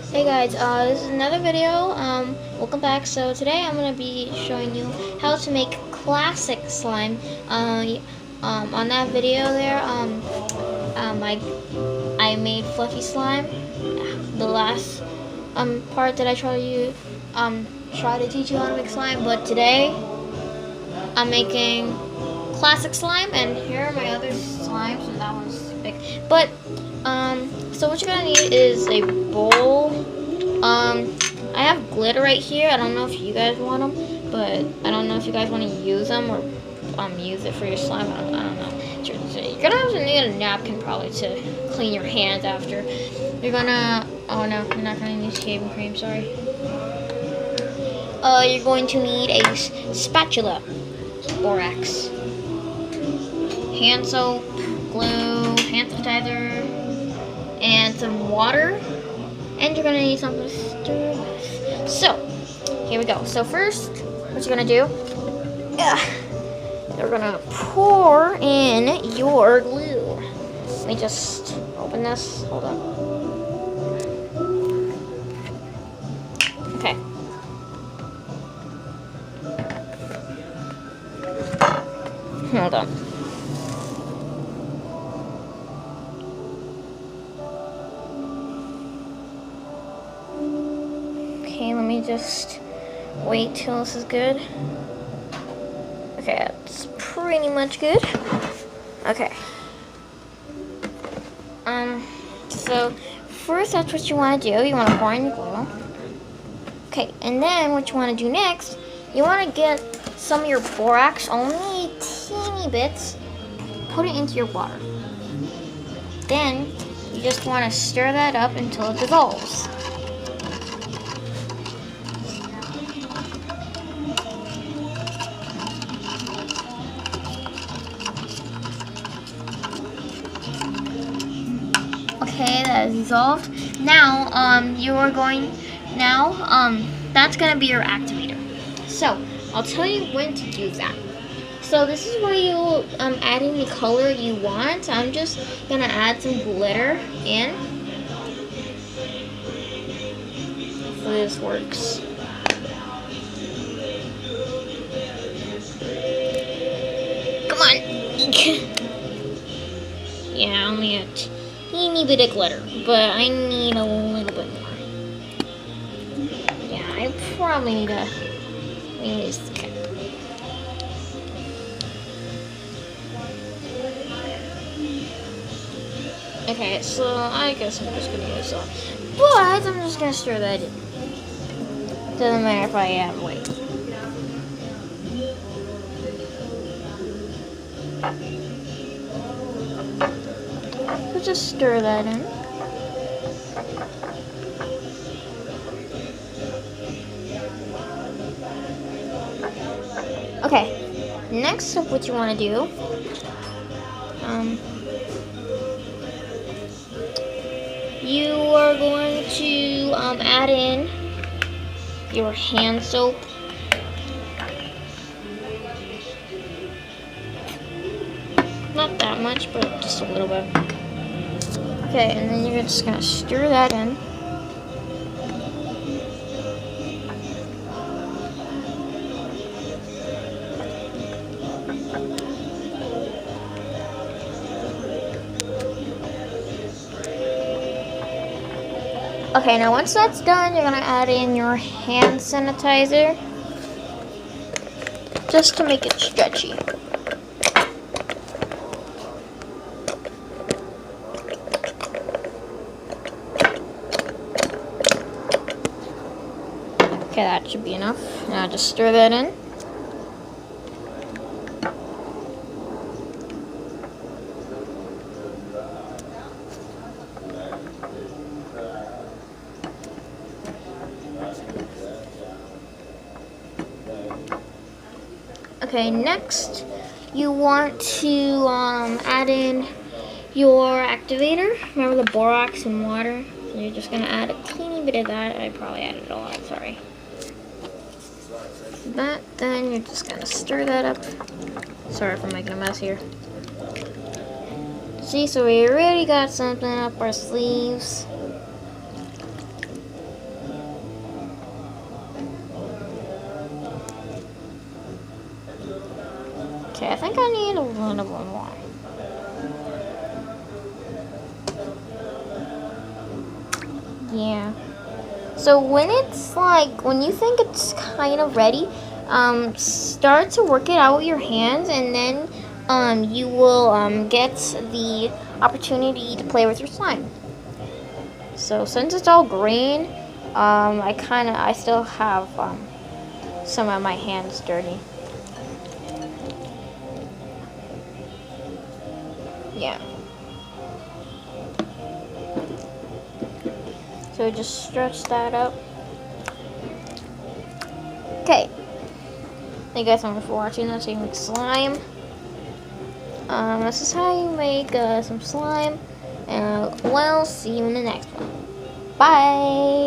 Hey guys, this is another video. Welcome back. So today I'm gonna be showing you how to make classic slime. On that video there, I made fluffy slime. The last part that I try to teach you how to make slime, but today I'm making classic slime, and here are my other slimes, and that one's big. But so what you're gonna need is a bowl. I have glitter right here. I don't know if you guys want them, but I don't know if you guys want to use them or use it for your slime. I don't know. You're gonna have to need a napkin probably to clean your hands after. You're gonna. Oh no, you're not gonna need shaving cream. Sorry. You're going to need a spatula, borax, hand soap, glue, hand sanitizer, and some water. And you're gonna need something to stir with. So, here we go. So first, what you're gonna do, you're gonna pour in your glue. Let me just open this. Hold on. Okay. Hold on. Okay, let me just wait till this is good. Okay, that's pretty much good. Okay. So first that's what you want to do. You want to pour in your glue. Okay, and then what you want to do next, you want to get some of your borax, only teeny bits, put it into your water. Then you just want to stir that up until it dissolves. Okay, that is dissolved. Now, that's gonna be your activator. So, I'll tell you when to use that. So this is where you add in the color you want. I'm just gonna add some glitter in. Hopefully this works. Come on. Yeah, only a teeny bit of glitter, but I need a little bit more. Yeah, I probably need to use the cap. Okay, so I guess I'm just gonna use that. But I'm just gonna stir that in. Doesn't matter if I add weight. So just stir that in. Okay, next up what you want to do, you are going to add in your hand soap. Not that much, but just a little bit. Okay, and then you're just gonna stir that in. Okay, now once that's done, you're gonna add in your hand sanitizer just to make it stretchy. Okay, that should be enough. Now just stir that in. Okay, next you want to add in your activator. Remember the borax and water? So you're just gonna add a teeny bit of that. I probably added a lot, sorry. That, then you're just gonna stir that up. Sorry for making a mess here. See, so we already got something up our sleeves. Okay, I think I need a little bit more. Yeah. So when it's like, when you think it's kind of ready, start to work it out with your hands, and then you will get the opportunity to play with your slime. So since it's all green, I still have some of my hands dirty. Yeah. So just stretch that up. Okay. Thank you guys so much for watching. That's how you make slime. This is how you make some slime. And we'll see you in the next one. Bye.